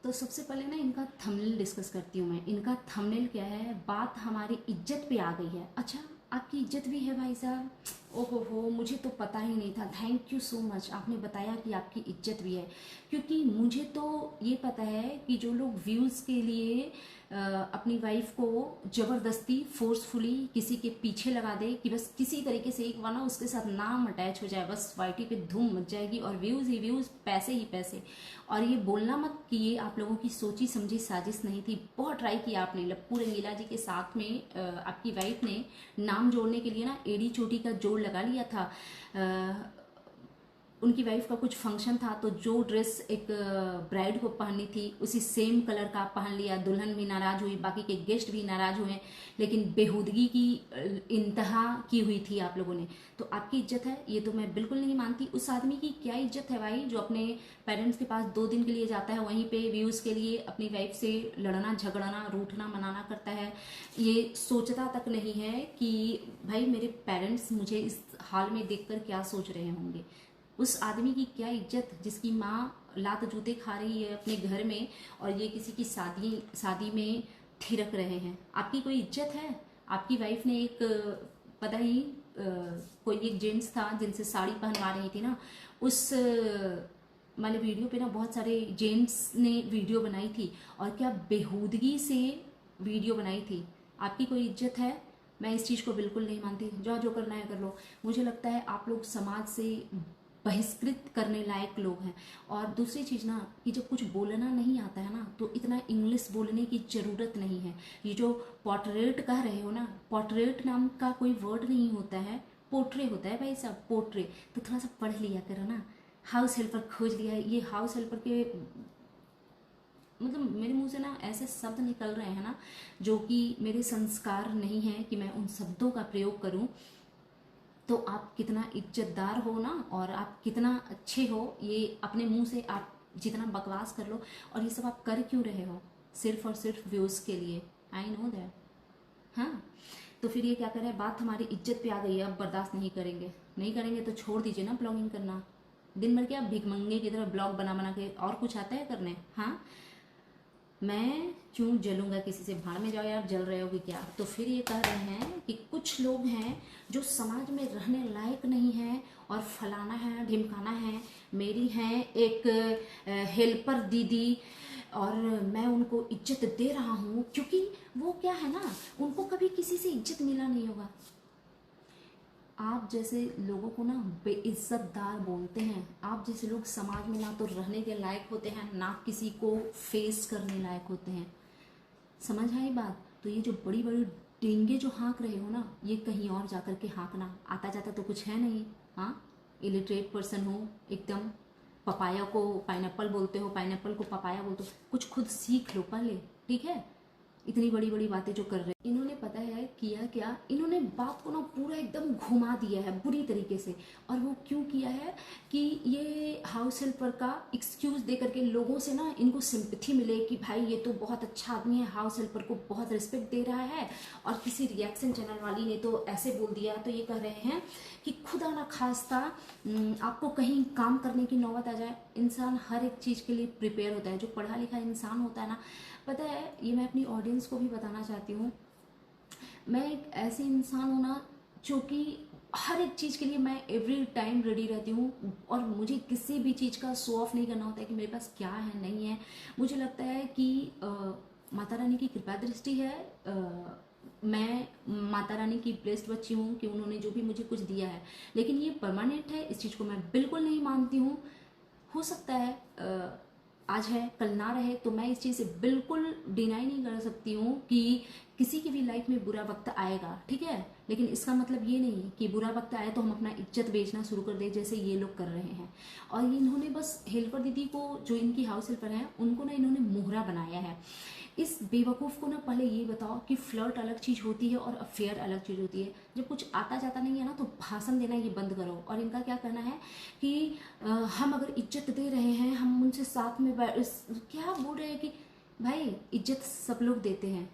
तो सबसे पहले ना इनका थंबनेल डिस्कस करती हूँ मैं। इनका थंबनेल क्या है, बात हमारी इज्जत पे आ गई है। अच्छा, आपकी इज्जत भी है भाई साहब? ओहो हो, मुझे तो पता ही नहीं था। थैंक यू सो मच, आपने बताया कि आपकी इज्जत भी है। क्योंकि मुझे तो ये पता है कि जो लोग व्यूज़ के लिए अपनी वाइफ को ज़बरदस्ती फोर्सफुली किसी के पीछे लगा दे कि बस किसी तरीके से एक बार ना उसके साथ नाम अटैच हो जाए, बस वाईटी पे धूम मच जाएगी और व्यूज़ ही व्यूज़, पैसे ही पैसे। और ये बोलना मत कि ये आप लोगों की सोची समझी साजिश नहीं थी। बहुत ट्राई किया आपने, लप्पू रंगीला जी के साथ में आपकी वाइफ ने नाम जोड़ने के लिए ना एड़ी चोटी का जोड़ लगा लिया था। उनकी वाइफ का कुछ फंक्शन था तो जो ड्रेस एक ब्राइड को पहननी थी उसी सेम कलर का पहन लिया। दुल्हन भी नाराज हुई, बाकी के गेस्ट भी नाराज हुए, लेकिन बेहूदगी की इंतहा की हुई थी आप लोगों ने। तो आपकी इज्जत है ये तो मैं बिल्कुल नहीं मानती। उस आदमी की क्या इज्जत है भाई, जो अपने पेरेंट्स के पास 2 दिन के लिए जाता है, वहीं पे व्यूज़ के लिए अपनी वाइफ से लड़ना झगड़ना रूठना मनाना करता है। ये सोचता तक नहीं है कि भाई मेरे पेरेंट्स मुझे इस हाल में देखकर क्या सोच रहे होंगे। उस आदमी की क्या इज्जत, जिसकी माँ लात जूते खा रही है अपने घर में और ये किसी की शादी में थिरक रहे हैं। आपकी कोई इज्जत है? आपकी वाइफ ने एक पता ही कोई एक जेंट्स था जिनसे साड़ी पहनवा रही थी ना, उस वाले वीडियो पे ना बहुत सारे जेंट्स ने वीडियो बनाई थी और क्या बेहूदगी से वीडियो बनाई थी। आपकी कोई इज्जत है? मैं इस चीज़ को बिल्कुल नहीं मानती। जो करना है कर लो। मुझे लगता है आप लोग समाज से बहिष्कृत करने लायक लोग हैं। और दूसरी चीज़ ना, कि जब कुछ बोलना नहीं आता है ना तो इतना इंग्लिश बोलने की ज़रूरत नहीं है। ये जो पोर्ट्रेट कह रहे हो ना, पोर्ट्रेट नाम का कोई वर्ड नहीं होता है, पोर्ट्रे होता है भाई साहब, पोर्ट्रे। तो थोड़ा सा पढ़ लिया करो ना। हाउस हेल्पर खोज लिया है, ये हाउस हेल्पर के मतलब मेरे मुंह से ना ऐसे शब्द निकल रहे हैं ना जो कि मेरे संस्कार नहीं है कि मैं उन शब्दों का प्रयोग करूं। तो आप कितना इज्जतदार हो ना, और आप कितना अच्छे हो, ये अपने मुंह से आप जितना बकवास कर लो। और ये सब आप कर क्यों रहे हो? सिर्फ और सिर्फ व्यूज़ के लिए। I know that. हाँ, तो फिर ये क्या करें, बात हमारी इज्जत पे आ गई है, अब बर्दाश्त नहीं करेंगे। नहीं करेंगे तो छोड़ दीजिए ना ब्लॉगिंग करना। दिन भर क्या भिखमंगे की तरह ब्लॉग बना बना के, और कुछ आता है करने? हाँ, मैं क्यों जलूंगा किसी से? भाड़ में जाओ यार, जल रहे हो कि क्या? तो फिर ये कह रहे हैं कि कुछ लोग हैं जो समाज में रहने लायक नहीं है और फलाना है ढिमकाना है। मेरी हैं एक हेल्पर दीदी और मैं उनको इज्जत दे रहा हूँ क्योंकि वो क्या है ना, उनको कभी किसी से इज्जत मिला नहीं होगा। आप जैसे लोगों को ना बेइज्जतदार बोलते हैं। आप जैसे लोग समाज में ना तो रहने के लायक होते हैं, ना किसी को फेस करने लायक होते हैं। समझ आई बात? तो ये जो बड़ी बड़ी डेंगे जो हाँक रहे हो ना, ये कहीं और जाकर के हाँकना। आता जाता तो कुछ है नहीं। हाँ, इलिटरेट पर्सन हो एकदम। पपाया को पाइनएप्पल बोलते हो, पाइनएप्पल को पपाया बोलते हो। कुछ खुद सीख लो पहले, ठीक है? इतनी बड़ी बड़ी बातें जो कर रहे हैं इन्होंने, पता है किया क्या? इन्होंने बात को ना पूरा एकदम घुमा दिया है बुरी तरीके से। और वो क्यों किया है कि ये हाउस हेल्पर का एक्सक्यूज दे करके लोगों से ना इनको सिंपैथी मिले कि भाई ये तो बहुत अच्छा आदमी है, हाउस हेल्पर को बहुत रिस्पेक्ट दे रहा है। और किसी रिएक्शन चैनल वाली ने तो ऐसे बोल दिया, तो ये कह रहे हैं कि खुदा ना खास्ता आपको कहीं काम करने की नौबत आ जाए। इंसान हर एक चीज़ के लिए प्रिपेयर होता है। जो पढ़ा लिखा इंसान होता है ना, पता है, ये मैं अपनी ऑडियंस को भी बताना चाहती हूँ, मैं एक ऐसी इंसान हूँ ना जो कि हर एक चीज़ के लिए मैं एवरी टाइम रेडी रहती हूँ। और मुझे किसी भी चीज़ का शो ऑफ नहीं करना होता है कि मेरे पास क्या है नहीं है। मुझे लगता है कि माता रानी की कृपा दृष्टि है। मैं माता रानी की ब्लेस्ड बच्ची हूँ कि उन्होंने जो भी मुझे कुछ दिया है, लेकिन ये परमानेंट है, इस चीज़ को मैं बिल्कुल नहीं मानती हूँ। हो सकता है आज है कल ना रहे, तो मैं इस चीज़ से बिल्कुल डिनाई नहीं कर सकती हूँ कि किसी की भी लाइफ में बुरा वक्त आएगा, ठीक है? लेकिन इसका मतलब ये नहीं कि बुरा वक्त आए तो हम अपना इज्जत बेचना शुरू कर दें जैसे ये लोग कर रहे हैं। और इन्होंने बस हेल्पर दीदी को, जो इनकी हाउस हेल्पर है, उनको ना इन्होंने मोहरा बनाया है। इस बेवकूफ़ को ना पहले ये बताओ कि फ्लर्ट अलग चीज़ होती है और अफेयर अलग चीज़ होती है। जब कुछ आता जाता नहीं है ना तो भाषण देना ये बंद करो। और इनका क्या कहना है कि हम अगर इज्जत दे रहे हैं, हम उनसे साथ में क्या बोल रहे हैं कि भाई इज्जत सब लोग देते हैं,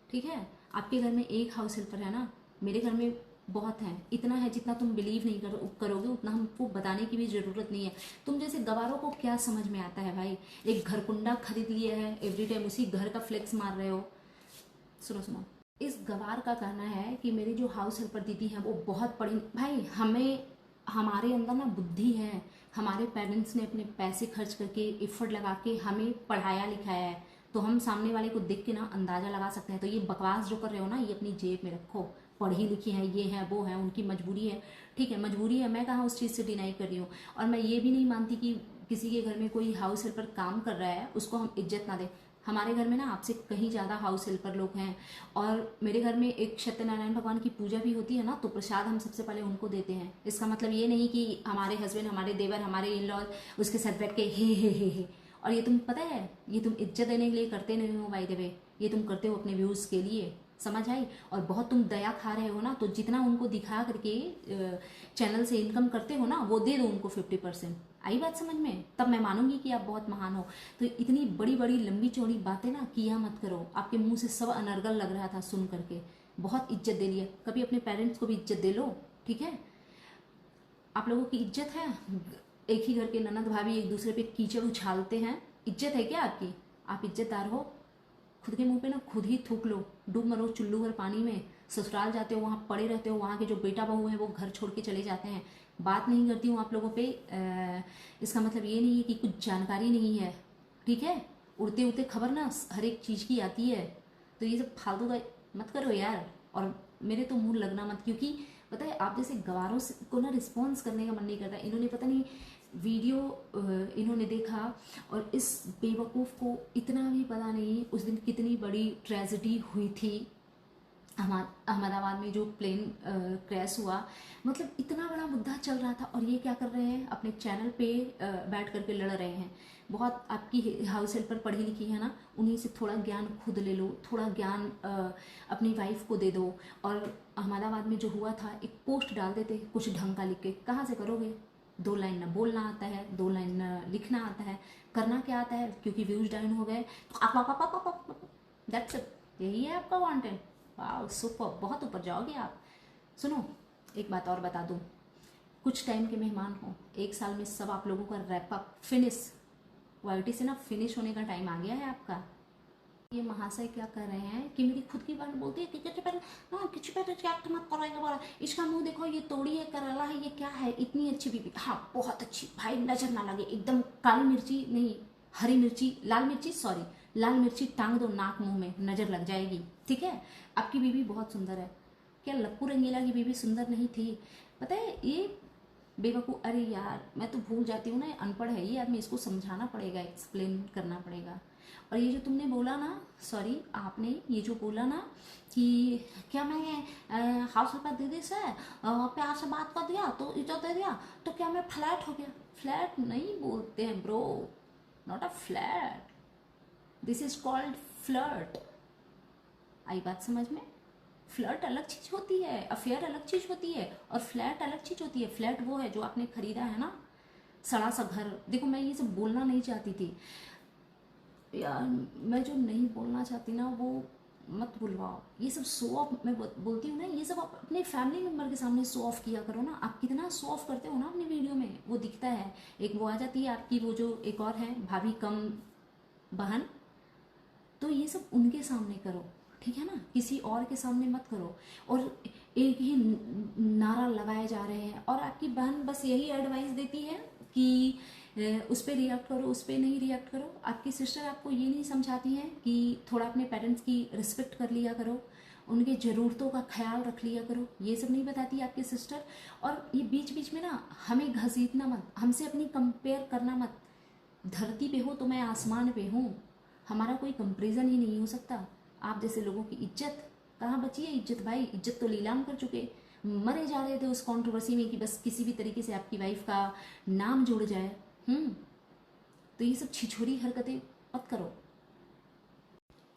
ठीक है? आपके घर में एक हाउस हेल्पर है ना, मेरे घर में बहुत हैं, इतना है जितना तुम बिलीव नहीं करोगे, उतना हमको बताने की भी ज़रूरत नहीं है। तुम जैसे गवारों को क्या समझ में आता है भाई, एक घर कुंडा खरीद लिया है, एवरी टाइम उसी घर का फ्लेक्स मार रहे हो। सुनो सुनो, इस गवार का कहना है कि मेरी जो हाउस हेल्पर दीदी है वो बहुत पढ़ी, भाई हमें, हमारे अंदर ना बुद्धि है, हमारे पेरेंट्स ने अपने पैसे खर्च करके एफर्ट लगा के हमें पढ़ाया लिखाया है, तो हम सामने वाले को देख के ना अंदाजा लगा सकते हैं। तो ये बकवास जो कर रहे हो ना, ये अपनी जेब में रखो। पढ़ी लिखी है, ये है वो है, उनकी मजबूरी है, ठीक है मजबूरी है, मैं कहाँ उस चीज़ से डिनाई कर रही हूँ। और मैं ये भी नहीं मानती कि किसी के घर में कोई हाउस हेल्पर काम कर रहा है उसको हम इज्जत ना दें। हमारे घर में ना आपसे कहीं ज़्यादा हाउस हेल्पर लोग हैं, और मेरे घर में एक सत्यनारायण भगवान की पूजा भी होती है ना, तो प्रसाद हम सबसे पहले उनको देते हैं। इसका मतलब ये नहीं कि हमारे हस्बैंड, हमारे देवर, हमारे इन लॉ उसके साथ बैठ के हे। और ये तुम पता है, ये तुम इज्जत देने के लिए करते नहीं हो बाय द वे, ये तुम करते हो अपने व्यूज़ के लिए, समझ आई। और बहुत तुम दया खा रहे हो ना, तो जितना उनको दिखा करके चैनल से इनकम करते हो ना, वो दे दो उनको 50%। आई बात समझ में, तब मैं मानूंगी कि आप बहुत महान हो। तो इतनी बड़ी बड़ी लंबी चौड़ी बातें ना किया मत करो। आपके मुंह से सब अनर्गल लग रहा था सुन करके, बहुत इज्जत दे लिया। कभी अपने पेरेंट्स को भी इज्जत दे लो, ठीक है। आप लोगों की इज्जत है, एक ही घर के ननद भाभी एक दूसरे पे कीचड़ उछालते हैं, इज्जत है क्या आपकी? आप इज्जतदार हो? खुद के मुंह पे ना खुद ही थूक लो, डूब मरो चुल्लू भर पानी में। ससुराल जाते हो वहाँ पड़े रहते हो, वहाँ के जो बेटा बहू हैं वो घर छोड़ के चले जाते हैं। बात नहीं करती हूँ आप लोगों पे, इसका मतलब ये नहीं है कि कुछ जानकारी नहीं है, ठीक है। उड़ते उड़ते खबर ना हर एक चीज़ की आती है, तो ये सब फालतू का मत करो यार। और मेरे तो मुंह लगना मत, क्योंकि पता है आप जैसे गवारों से को ना रिस्पॉन्स करने का मन नहीं करता। इन्होंने पता नहीं वीडियो इन्होंने देखा, और इस बेवकूफ़ को इतना भी पता नहीं उस दिन कितनी बड़ी ट्रेजिडी हुई थी अहमदाबाद में, जो प्लेन क्रैश हुआ। मतलब इतना बड़ा मुद्दा चल रहा था, और ये क्या कर रहे हैं, अपने चैनल पे बैठ करके लड़ रहे हैं। बहुत आपकी हाउस हेल्पर पढ़ी लिखी है ना, उन्हीं से थोड़ा ज्ञान खुद ले लो, थोड़ा ज्ञान अपनी वाइफ को दे दो। और अहमदाबाद में जो हुआ था, एक पोस्ट डाल देते कुछ ढंग का लिख के, कहाँ से करोगे? 2 लाइन ना बोलना आता है, 2 लाइन ना लिखना आता है, करना क्या आता है? क्योंकि व्यूज डाउन हो गए तो दैट्स इट, यही है आपका वांटेड। वाह सुपर, बहुत ऊपर जाओगे आप। सुनो एक बात और बता दूं, कुछ टाइम के मेहमान हो, 1 साल में सब आप लोगों का रैप अप फिनिश, वाइटी से ना फिनिश होने का टाइम आ गया है आपका। ये महाशय क्या कर रहे हैं कि मेरी खुद की बात बोलती है कि किसी पर रिएक्ट मत करो, इसका मुंह देखो, ये तोड़ी है, कराला है, ये क्या है, इतनी अच्छी बीबी, हाँ बहुत अच्छी भाई, नजर ना लगे, एकदम काली मिर्ची नहीं, हरी मिर्ची, लाल मिर्ची, सॉरी लाल मिर्ची टांग दो नाक मुंह में, नजर लग जाएगी, ठीक है। आपकी बीबी बहुत सुंदर है। क्या लप्पू रंगीला की बीबी सुंदर नहीं थी? पता है ये बेवकूफ़, अरे यार मैं तो भूल जाती हूँ ना, अनपढ़ है ये आदमी, इसको समझाना पड़ेगा, एक्सप्लेन करना पड़ेगा। और ये जो तुमने बोला ना, सॉरी आपने ये जो बोला ना कि क्या मैं हाउस हेल्पर दीदी से प्यार से बात कर दिया तो इज्जत दे दिया, तो क्या मैं फ्लैट हो गया? फ्लैट नहीं बोलते हैं bro, not a flat, this is called flirt. आई बात समझ में? फ्लर्ट अलग चीज होती है, अफेयर अलग चीज होती है, और फ्लैट अलग चीज होती है। फ्लैट वो है जो आपने खरीदा है ना, सड़ा सा घर। देखो मैं ये सब बोलना नहीं चाहती थी यार, मैं जो नहीं बोलना चाहती ना वो मत बुलवाओ। ये सब शो ऑफ मैं बोलती हूँ ना, ये सब आप अपने फैमिली मेम्बर के सामने शो ऑफ किया करो ना। आप कितना शो ऑफ करते हो ना अपनी वीडियो में, वो दिखता है। एक वो आ जाती है आपकी, वो जो एक और है भाभी कम बहन, तो ये सब उनके सामने करो, ठीक है ना, किसी और के सामने मत करो। और एक ही नारा लगाए जा रहे हैं, और आपकी बहन बस यही एडवाइस देती है कि उस पर रिएक्ट करो, उस पर नहीं रिएक्ट करो। आपकी सिस्टर आपको ये नहीं समझाती हैं कि थोड़ा अपने पेरेंट्स की रिस्पेक्ट कर लिया करो, उनके ज़रूरतों का ख्याल रख लिया करो, ये सब नहीं बताती आपकी सिस्टर। और ये बीच बीच में ना हमें घसीटना मत, हमसे अपनी कंपेयर करना मत। धरती पे हो तो मैं आसमान पे हूँ, हमारा कोई कंपेरिजन ही नहीं हो सकता। आप जैसे लोगों की इज्जत कहाँ बची है? इज्जत भाई, इज्जत तो नीलाम कर चुके, मरे जा रहे थे उस कंट्रोवर्सी में कि बस किसी भी तरीके से आपकी वाइफ का नाम जुड़ जाए। तो ये सब छिछोरी हरकतें मत करो।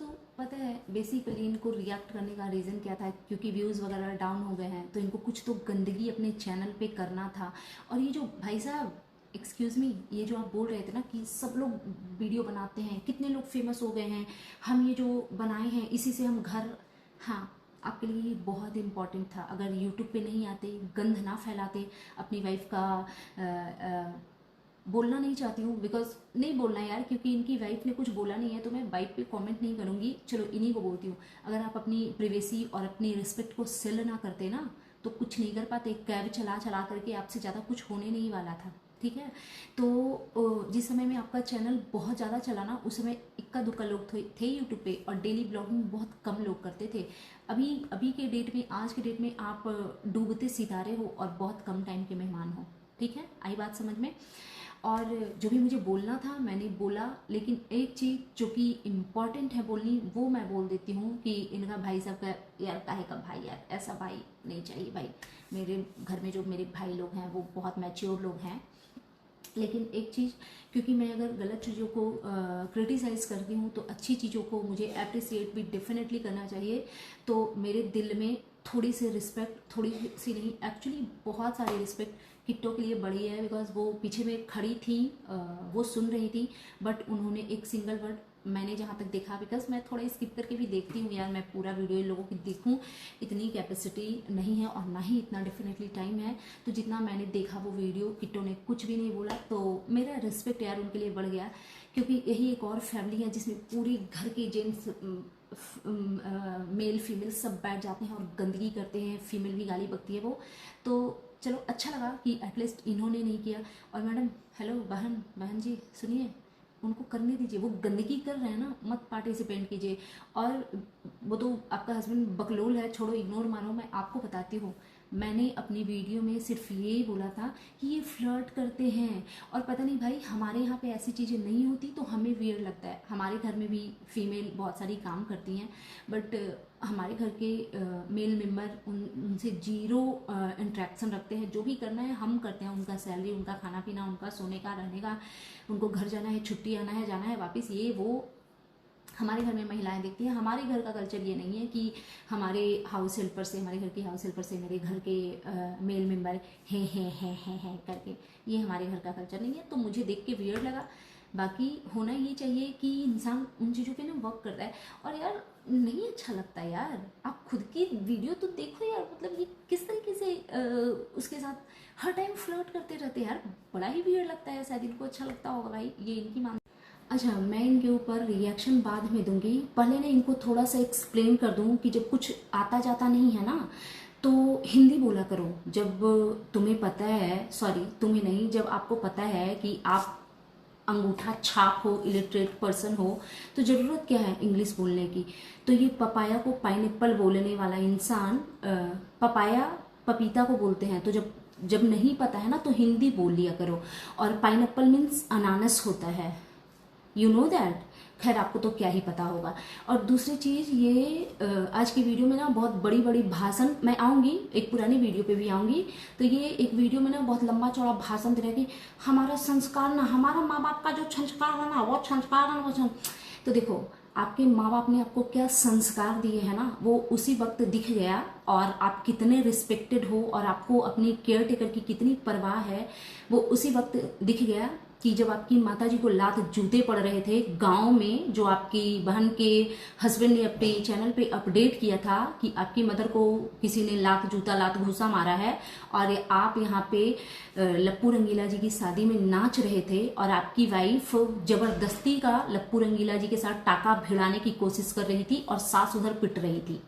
तो पता है बेसिकली इनको रिएक्ट करने का रीज़न क्या था, क्योंकि व्यूज़ वगैरह डाउन हो गए हैं, तो इनको कुछ तो गंदगी अपने चैनल पे करना था। और ये जो भाई साहब एक्सक्यूज़ मी, ये जो आप बोल रहे थे ना कि सब लोग वीडियो बनाते हैं, कितने लोग फेमस हो गए हैं, हम ये जो बनाए हैं इसी से हम घर, हाँ आपके लिए बहुत इम्पॉर्टेंट था। अगर यूट्यूब पे नहीं आते, गंध ना फैलाते, अपनी वाइफ का बोलना नहीं चाहती हूँ, बिकॉज नहीं बोलना यार, क्योंकि इनकी वाइफ ने कुछ बोला नहीं है तो मैं वाइफ पे कमेंट नहीं करूँगी, चलो इन्हीं को बोलती हूँ। अगर आप अपनी प्रिवेसी और अपनी रिस्पेक्ट को सेल ना करते ना तो कुछ नहीं कर पाते। कैब चला चला करके आपसे ज़्यादा कुछ होने नहीं वाला था, ठीक है। तो जिस समय में आपका चैनल बहुत ज़्यादा चला ना, उस समय इक्का दुक्का लोग थे यूट्यूब पे, और डेली ब्लॉगिंग बहुत कम लोग करते थे। अभी के डेट में, आज के डेट में आप डूबते सितारे हो और बहुत कम टाइम के मेहमान हो, ठीक है। आई बात समझ में। और जो भी मुझे बोलना था मैंने बोला, लेकिन एक चीज़ जो कि इम्पॉर्टेंट है बोलनी, वो मैं बोल देती हूँ कि इनका भाई साहब का यार, काहे का भाई यार, ऐसा भाई नहीं चाहिए भाई। मेरे घर में जो मेरे भाई लोग हैं वो बहुत मैच्योर लोग हैं। लेकिन एक चीज़, क्योंकि मैं अगर गलत चीज़ों को क्रिटिसाइज़ करती हूँ तो अच्छी चीज़ों को मुझे अप्रिसिएट भी डेफिनेटली करना चाहिए। तो मेरे दिल में थोड़ी सी रिस्पेक्ट, थोड़ी सी नहीं, एक्चुअली बहुत सारी रिस्पेक्ट किट्टो के लिए बढ़ी है। बिकॉज वो पीछे में खड़ी थी, वो सुन रही थी, बट उन्होंने एक सिंगल वर्ड, मैंने जहाँ तक देखा, बिकॉज मैं थोड़ा स्किप करके भी देखती हूँ यार, मैं पूरा वीडियो इन लोगों की देखूँ इतनी कैपेसिटी नहीं है और ना ही इतना डेफिनेटली टाइम है। तो जितना मैंने देखा वो वीडियो, किट्टो ने कुछ भी नहीं बोला, तो मेरा रिस्पेक्ट यार उनके लिए बढ़ गया। क्योंकि यही एक और फैमिली है जिसमें पूरी घर के जेंट्स, मेल फीमेल सब बैठ जाते हैं और गंदगी करते हैं, फीमेल भी गाली बकती है वो। तो चलो अच्छा लगा कि एटलीस्ट इन्होंने नहीं किया। और मैडम, हेलो बहन जी सुनिए, उनको करने दीजिए, वो गंदगी कर रहे हैं ना, मत पार्टिसिपेंट कीजिए। और वो तो आपका हस्बैंड बकलोल है, छोड़ो, इग्नोर मानो। मैं आपको बताती हूँ, मैंने अपनी वीडियो में सिर्फ ये बोला था कि ये फ्लर्ट करते हैं, और पता नहीं भाई हमारे यहाँ पे ऐसी चीज़ें नहीं होती तो हमें वियर्ड लगता है। हमारे घर में भी फीमेल बहुत सारी काम करती हैं, बट हमारे घर के मेल मेंबर उनसे जीरो इंट्रैक्शन रखते हैं। जो भी करना है हम करते हैं, उनका सैलरी, उनका खाना पीना, उनका सोने का, रहने का, उनको घर जाना है, छुट्टी आना है, जाना है वापस, ये वो हमारे घर में महिलाएं देखती हैं। हमारे घर का कल्चर ये नहीं है कि हमारे हाउस हेल्पर से, हमारे घर की हाउस हेल्पर से मेरे घर के मेल मेंबर हैं करके, ये हमारे घर का कल्चर नहीं है। तो मुझे देख के वियर्ड लगा। बाकी होना ये चाहिए कि इंसान उन चीज़ों पे ना वर्क करता है। और यार नहीं अच्छा लगता यार, आप खुद की वीडियो तो देखो यार, मतलब ये किस तरीके से उसके साथ हर टाइम फ्लर्ट करते रहते हैं यार, बड़ा ही वियर्ड लगता है। शायद इनको अच्छा लगता होगा भाई, ये इनकी मान। अच्छा, मैं इनके ऊपर रिएक्शन बाद में दूंगी, पहले ना इनको थोड़ा सा एक्सप्लेन कर दूं कि जब कुछ आता जाता नहीं है ना तो हिंदी बोला करो। जब तुम्हें पता है, सॉरी तुम्हें नहीं, जब आपको पता है कि आप अंगूठा छाप हो, इलिटरेट पर्सन हो, तो ज़रूरत क्या है इंग्लिश बोलने की। तो ये पपाया को पाइनएप्पल बोलने वाला इंसान, पपाया पपीता को बोलते हैं, तो जब नहीं पता है ना तो हिंदी बोल लिया करो। और पाइनएप्पल मीन्स अनानस होता है, यू नो दैट। खैर आपको तो क्या ही पता होगा। और दूसरी चीज़ ये, आज की वीडियो में ना बहुत बड़ी बड़ी भाषण, मैं आऊँगी एक पुरानी वीडियो पे भी आऊँगी, तो ये एक वीडियो में ना बहुत लंबा चौड़ा भाषण दे रहा है कि हमारा संस्कार ना, हमारा माँ बाप का जो संस्कार है ना वो संस्कार है वो तो देखो, आपके माँ बाप ने आपको क्या संस्कार दिए हैं ना, वो उसी वक्त दिख गया। और आप कितने रिस्पेक्टेड हो और आपको अपनी केयर टेकर की कितनी परवाह है, वो उसी वक्त दिख गया कि जब आपकी माताजी को लात जूते पड़ रहे थे गांव में, जो आपकी बहन के हस्बैंड ने अपने चैनल पे अपडेट किया था कि आपकी मदर को किसी ने लात जूता, लात घूसा मारा है, और आप यहाँ पे लप्पू रंगीला जी की शादी में नाच रहे थे, और आपकी वाइफ जबरदस्ती का लप्पू रंगीला जी के साथ टाका भिड़ाने की कोशिश कर रही थी और सास उधर पिट रही थी,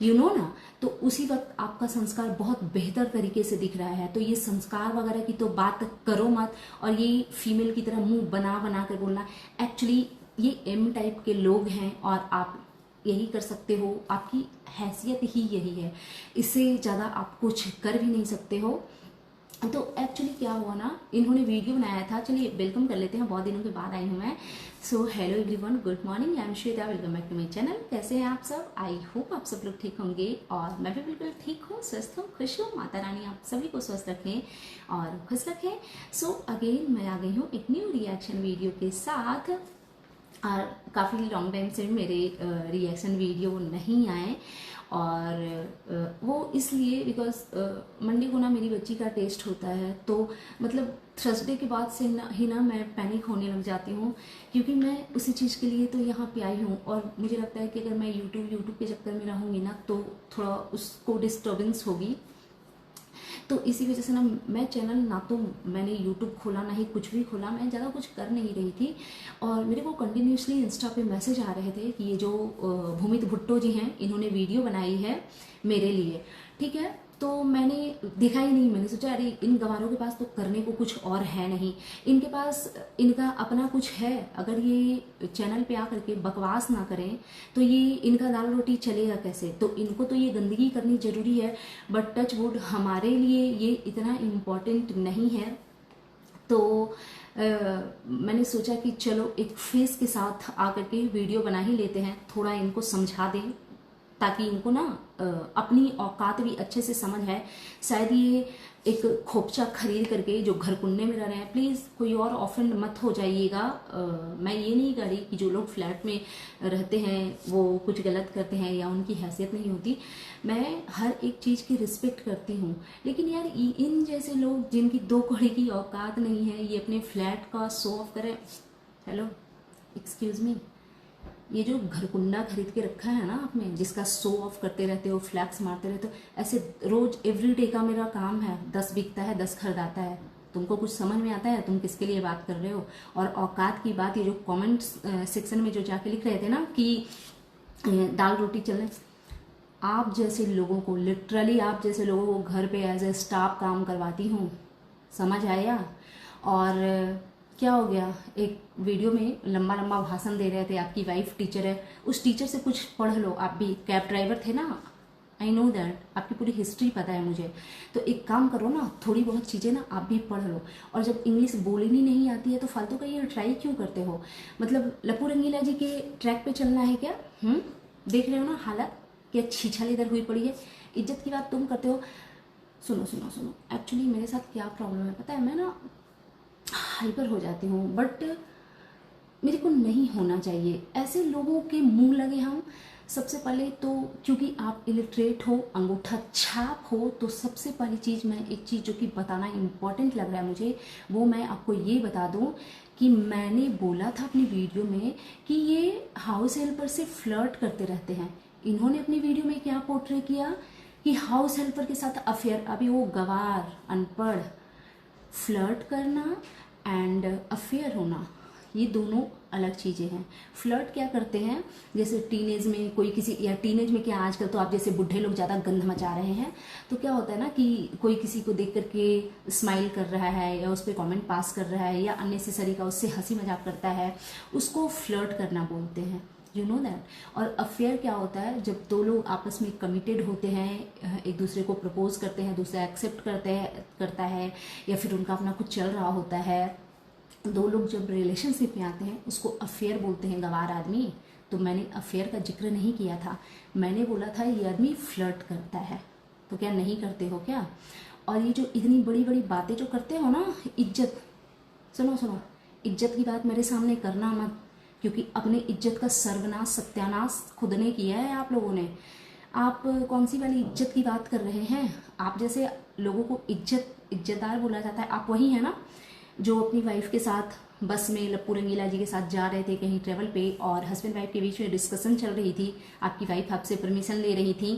यू नो ना। तो उसी वक्त आपका संस्कार बहुत बेहतर तरीके से दिख रहा है। तो ये संस्कार वगैरह की तो बात करो मत, और ये फीमेल की तरह मुंह बना बना कर बोलना, एक्चुअली ये एम टाइप के लोग हैं और आप यही कर सकते हो, आपकी हैसियत ही यही है, इससे ज़्यादा आप कुछ कर भी नहीं सकते हो। तो एक्चुअली क्या हुआ ना, इन्होंने वीडियो बनाया था, चलिए वेलकम कर लेते हैं, बहुत दिनों के बाद आई हूँ मैं। So hello everyone, good morning, I am Shweta, welcome back to my channel. कैसे हैं आप सब? आई होप आप सब लोग ठीक होंगे, और मैं भी बिल्कुल ठीक हूँ, स्वस्थ हूँ, खुश हूँ। माता रानी आप सभी को स्वस्थ रखें और खुश रखें। सो अगेन मैं आ गई हूँ एक न्यू रिएक्शन वीडियो के साथ। और काफ़ी लॉन्ग टाइम से मेरे रिएक्शन वीडियो नहीं आए, और वो इसलिए बिकॉज मंडे को ना मेरी बच्ची का टेस्ट होता है, तो मतलब थर्सडे के बाद से ना मैं पैनिक होने लग जाती हूँ, क्योंकि मैं उसी चीज़ के लिए तो यहाँ पे आई हूँ, और मुझे लगता है कि अगर मैं यूट्यूब के चक्कर में रहूँगी ना तो थोड़ा उसको डिस्टर्बेंस होगी। तो इसी वजह से ना मैं चैनल, ना तो मैंने यूट्यूब खोला ना ही कुछ भी खोला, मैं ज़्यादा कुछ कर नहीं रही थी। और मेरे को कंटिन्यूसली इंस्टा पे मैसेज आ रहे थे कि ये जो भूमित भुट्टो जी हैं, इन्होंने वीडियो बनाई है मेरे लिए, ठीक है। तो मैंने देखा ही नहीं, मैंने सोचा अरे इन गंवारों के पास तो करने को कुछ और है नहीं, इनके पास इनका अपना कुछ है, अगर ये चैनल पे आकर के बकवास ना करें तो ये इनका दाल रोटी चलेगा कैसे। तो इनको तो ये गंदगी करनी जरूरी है, बट टच वुड हमारे लिए ये इतना इम्पोर्टेंट नहीं है। तो मैंने सोचा कि चलो एक फेस के साथ आकर के वीडियो बना ही लेते हैं, थोड़ा इनको समझा दें ताकि इनको ना अपनी औकात भी अच्छे से समझ है। शायद ये एक खोपचा खरीद करके जो घर कुंडे में रह रहे हैं, प्लीज़ कोई और ऑफेंड मत हो जाइएगा। मैं ये नहीं कह रही कि जो लोग फ्लैट में रहते हैं वो कुछ गलत करते हैं या उनकी हैसियत नहीं होती, मैं हर एक चीज़ की रिस्पेक्ट करती हूँ, लेकिन यार इन जैसे लोग जिनकी दो कौड़ी की औकात नहीं है, ये अपने फ्लैट का शो ऑफ करें। हेलो, एक्सक्यूज़ मी, ये जो घरकुंडा खरीद के रखा है ना आपने, जिसका शो ऑफ करते रहते हो, फ्लैक्स मारते रहते हो, ऐसे रोज एवरीडे का मेरा काम है, 10 बिकता है 10 खरीदाता है। तुमको कुछ समझ में आता है? तुम किसके लिए बात कर रहे हो? और औकात की बात, ये जो कमेंट सेक्शन में जो जाके लिख रहे थे ना कि दाल रोटी चलने, आप जैसे लोगों को, लिटरली आप जैसे लोगों को घर पे एज ए स्टाफ काम करवाती हूँ, समझ आया? और क्या हो गया, एक वीडियो में लंबा लंबा भाषण दे रहे थे, आपकी वाइफ टीचर है, उस टीचर से कुछ पढ़ लो। आप भी कैब ड्राइवर थे ना, आई नो दैट, आपकी पूरी हिस्ट्री पता है मुझे। तो एक काम करो ना, थोड़ी बहुत चीज़ें ना आप भी पढ़ लो। और जब इंग्लिश बोलनी नहीं आती है तो फालतू का ये ट्राई क्यों करते हो? मतलब लप्पू रंगीला जी के ट्रैक पे चलना है क्या? देख रहे हो ना हालत, क्या छीछल इधर हुई पड़ी है। इज्जत की बात तुम करते हो। सुनो सुनो सुनो, एक्चुअली मेरे साथ क्या प्रॉब्लम है पता है, मैं ना हाइपर हो जाती हूँ, बट मेरे को नहीं होना चाहिए। ऐसे लोगों के मुंह लगे हम। सबसे पहले तो क्योंकि आप इलिटरेट हो, अंगूठा छाप हो, तो सबसे पहली चीज़, मैं एक चीज़ जो कि बताना इम्पॉर्टेंट लग रहा है मुझे, वो मैं आपको ये बता दूं कि मैंने बोला था अपनी वीडियो में कि ये हाउस हेल्पर से फ्लर्ट करते रहते हैं। इन्होंने अपनी वीडियो में क्या पोर्ट्रे किया कि हाउस हेल्पर के साथ अफेयर। अभी वो गवार, अनपढ़, फ्लर्ट करना एंड अफेयर होना, ये दोनों अलग चीज़ें हैं। फ्लर्ट क्या करते हैं, जैसे टीनेज में कोई किसी, या टीनेज में क्या आजकल तो आप जैसे बुढ़े लोग ज़्यादा गंध मचा रहे हैं, तो क्या होता है ना कि कोई किसी को देख करके स्माइल कर रहा है या उस पर कमेंट पास कर रहा है या अननेसेसरी का उससे हंसी मजाक करता है, उसको फ्लर्ट करना बोलते हैं, यू नो दैट। और अफेयर क्या होता है, जब दो लोग आपस में कमिटेड होते हैं, एक दूसरे को प्रपोज करते हैं, दूसरा एक्सेप्ट करता है, या फिर उनका अपना कुछ चल रहा होता है, दो लोग जब रिलेशनशिप में आते हैं उसको अफेयर बोलते हैं, गवार आदमी। तो मैंने अफेयर का जिक्र नहीं किया था, मैंने बोला था ये आदमी फ्लर्ट करता है। तो क्या नहीं करते हो क्या? और ये जो इतनी बड़ी बड़ी बातें जो करते हो ना, इज्जत, सुनो सुनो, इज्जत की बात मेरे सामने करना मत, क्योंकि अपने इज्जत का सर्वनाश सत्यानाश खुद ने किया है आप लोगों ने। आप कौन सी वाली इज्जत की बात कर रहे हैं? आप जैसे लोगों को इज्जतदार बोला जाता है, आप वही है ना जो अपनी वाइफ के साथ बस में लप्पू रंगीला जी के साथ जा रहे थे कहीं ट्रेवल पे, और हस्बैंड वाइफ के बीच में डिस्कशन चल रही थी, आपकी वाइफ आपसे परमिशन ले रही थी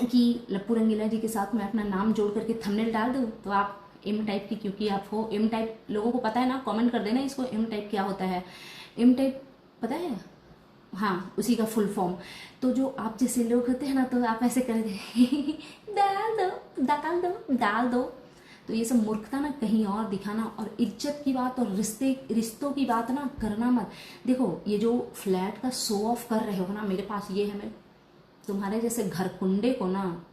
कि लप्पू रंगीला जी के साथ मैं अपना नाम जोड़ करके थंबनेल डाल दूँ, तो आप एम टाइप की, क्योंकि आप हो एम टाइप, लोगों को पता है ना, कमेंट कर देना इसको एम टाइप क्या होता है। एम टाइप पता है? हाँ, उसी का फुल फॉर्म। तो जो आप जैसे लोग होते हैं ना, तो आप ऐसे कर दे डाल दो डाल दो डाल दो। तो ये सब मूर्खता ना कहीं और दिखाना, और इज्जत की बात और रिश्तों की बात ना करना मत। देखो, ये जो फ्लैट का शो ऑफ कर रहे हो ना, मेरे पास ये है, मैं तुम्हारे जैसे घर कुंडे को ना,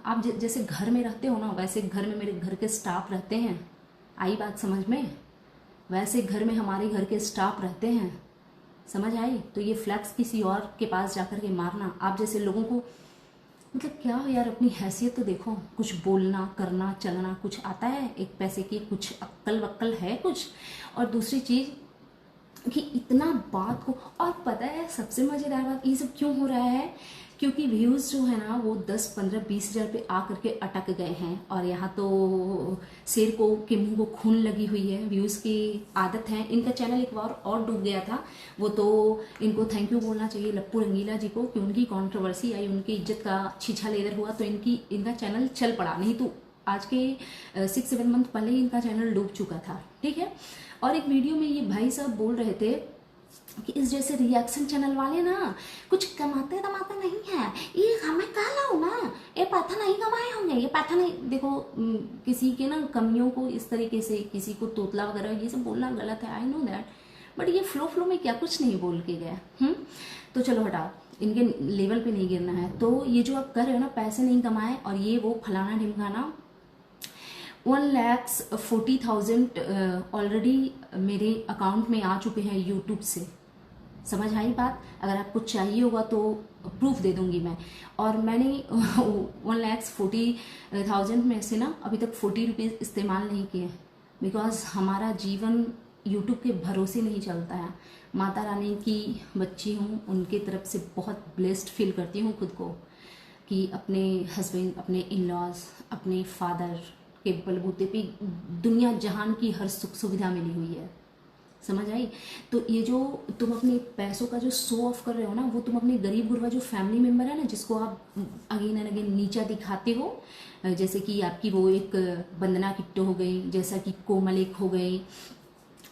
आप जैसे घर में रहते हो ना, वैसे घर में मेरे घर के स्टाफ रहते हैं। आई बात समझ में? वैसे घर में हमारे घर के स्टाफ रहते हैं, समझ आई? तो ये फ्लैक्स किसी और के पास जाकर के मारना, आप जैसे लोगों को, मतलब क्या हो यार, अपनी हैसियत तो देखो, कुछ बोलना करना चलना कुछ आता है, एक पैसे की कुछ अक्ल वक्ल है कुछ। और दूसरी चीज़, कि इतना बात को। और पता है सबसे मज़ेदार बात ये सब क्यों हो रहा है, क्योंकि व्यूज़ जो है ना वो 10, 15, 20 हज़ार पे आ करके अटक गए हैं। और यहाँ तो शेर को के मुंह को खून लगी हुई है, व्यूज़ की आदत है। इनका चैनल एक बार और डूब गया था, वो तो इनको थैंक यू बोलना चाहिए लप्पू रंगीला जी को कि उनकी कंट्रोवर्सी आई, उनकी इज्जत का छीछा लेदर हुआ तो इनका चैनल चल पड़ा, नहीं तो आज के 6-7 मंथ पहले ही इनका चैनल डूब चुका था, ठीक है। और एक वीडियो में ये भाई साहब बोल रहे थे कि इस जैसे रिएक्शन चैनल वाले ना कुछ कमाते दमाते नहीं है, ये हमें कह लो ना, ये पैसा नहीं कमाए होंगे, ये पैसा नहीं। देखो किसी के ना कमियों को इस तरीके से किसी को तोतला वगैरह ये सब बोलना गलत है, आई नो दैट, बट ये फ्लो में क्या कुछ नहीं बोल के गया। तो चलो हटाओ, इनके लेवल पे नहीं गिरना है। तो ये जो आप कर रहे हो ना, पैसे नहीं कमाए और ये वो फलाना ढिमकाना, 1,40,000 ऑलरेडी मेरे अकाउंट में आ चुके हैं यूट्यूब से। समझ आई बात? अगर आपको चाहिए होगा तो प्रूफ दे दूंगी मैं। और मैंने 1,40,000 में से ना अभी तक 40 रुपीज़ इस्तेमाल नहीं किए, बिकॉज हमारा जीवन यूट्यूब के भरोसे नहीं चलता है। माता रानी की बच्ची हूँ, उनके तरफ से बहुत ब्लेस्ड फील करती हूँ खुद को कि अपने हस्बैंड, अपने इन लॉज, अपने फादर के बलबूते पे दुनिया जहान की हर सुख सुविधा मिली हुई है। समझ आई? तो ये जो तुम अपने पैसों का जो शो ऑफ कर रहे हो ना, वो तुम अपने गरीब गुरबा जो फैमिली मेम्बर है ना, जिसको आप अगेन एंड अगेन नीचा दिखाते हो, जैसे कि आपकी वो एक वंदना किट्टो हो गई, जैसा कि कोमल एक हो गई,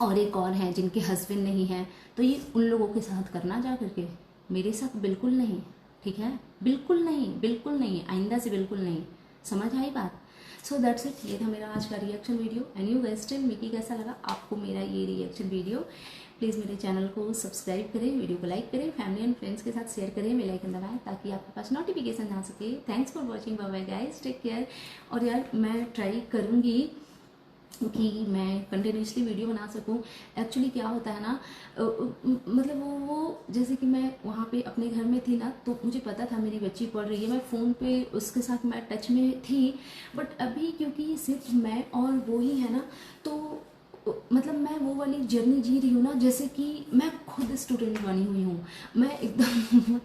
और एक और हैं जिनके हस्बैंड नहीं हैं, तो ये उन लोगों के साथ करना जा करके, मेरे साथ बिल्कुल नहीं, ठीक है? बिल्कुल नहीं, बिल्कुल नहीं, आइंदा से बिल्कुल नहीं। समझ आई बात? सो दैट्स इट, ये था मेरा आज का reaction video. And you guessed it, Mickey कैसा लगा आपको मेरा ये रिएक्शन वीडियो? प्लीज़ मेरे चैनल को सब्सक्राइब करें, वीडियो को लाइक करें, फैमिली एंड फ्रेंड्स के साथ शेयर करें, बेल आइकन दबाएं ताकि आपके पास नोटिफिकेशन आ सके। Thanks for watching, bye bye guys, take care. और यार मैं ट्राई करूँगी कि मैं कंटिन्यूसली वीडियो बना सकूं। एक्चुअली क्या होता है ना, मतलब वो जैसे कि मैं वहाँ पे अपने घर में थी ना, तो मुझे पता था मेरी बच्ची पढ़ रही है, मैं फ़ोन पे उसके साथ मैं टच में थी। बट अभी क्योंकि सिर्फ मैं और वो ही है ना, तो मतलब मैं वो वाली जर्नी जी रही हूँ ना, जैसे कि मैं खुद स्टूडेंट बनी हुई हूँ। मैं एकदम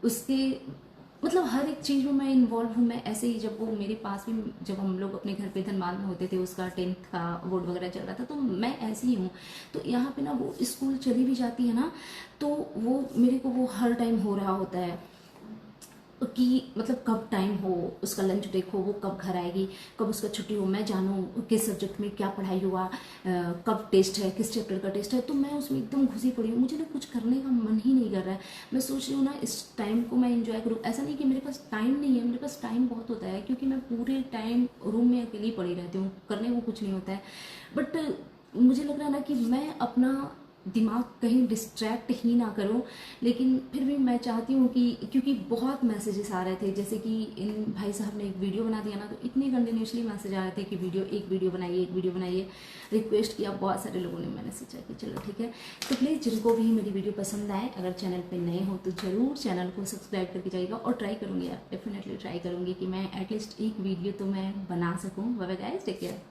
उसके मतलब हर एक चीज़ में मैं इन्वॉल्व हूँ। मैं ऐसे ही जब वो मेरे पास भी, जब हम लोग अपने घर पे धनबाद में होते थे, उसका 10th का बोर्ड वगैरह चल रहा था, तो मैं ऐसी ही हूँ। तो यहाँ पे ना वो स्कूल चली भी जाती है ना, तो वो मेरे को वो हर टाइम हो रहा होता है कि मतलब कब टाइम हो, उसका लंच ब्रेक हो, वो कब घर आएगी, कब उसका छुट्टी हो, मैं जानूँ किस सब्जेक्ट में क्या पढ़ाई हुआ, कब टेस्ट है, किस चैप्टर का टेस्ट है। तो मैं उसमें एकदम घुसी पड़ी हूँ, मुझे ना कुछ करने का मन ही नहीं कर रहा है। मैं सोच रही हूँ ना इस टाइम को मैं एंजॉय करूँ। ऐसा नहीं कि मेरे पास टाइम नहीं है, मेरे पास टाइम बहुत होता है, क्योंकि मैं पूरे टाइम रूम में अकेली पड़ी रहती हूँ, करने को कुछ नहीं होता है। बट मुझे लग रहा है ना कि मैं अपना दिमाग कहीं डिस्ट्रैक्ट ही ना करो। लेकिन फिर भी मैं चाहती हूँ कि, क्योंकि बहुत मैसेजेस आ रहे थे, जैसे कि इन भाई साहब ने एक वीडियो बना दिया ना, तो इतने कंटिन्यूसली मैसेज आ रहे थे कि एक वीडियो बनाइए, एक वीडियो बनाइए, रिक्वेस्ट किया बहुत सारे लोगों ने। मैंने सोचा कि चलो ठीक है। तो प्लीज़ जिनको भी मेरी वीडियो पसंद आए, अगर चैनल पर नए हो तो ज़रूर चैनल को सब्सक्राइब करके जाइएगा। और ट्राई करूँगी, डेफिनेटली ट्राई करूँगी कि मैं एटलीस्ट एक वीडियो तो मैं बना सकूँ। Bye bye guys, take care.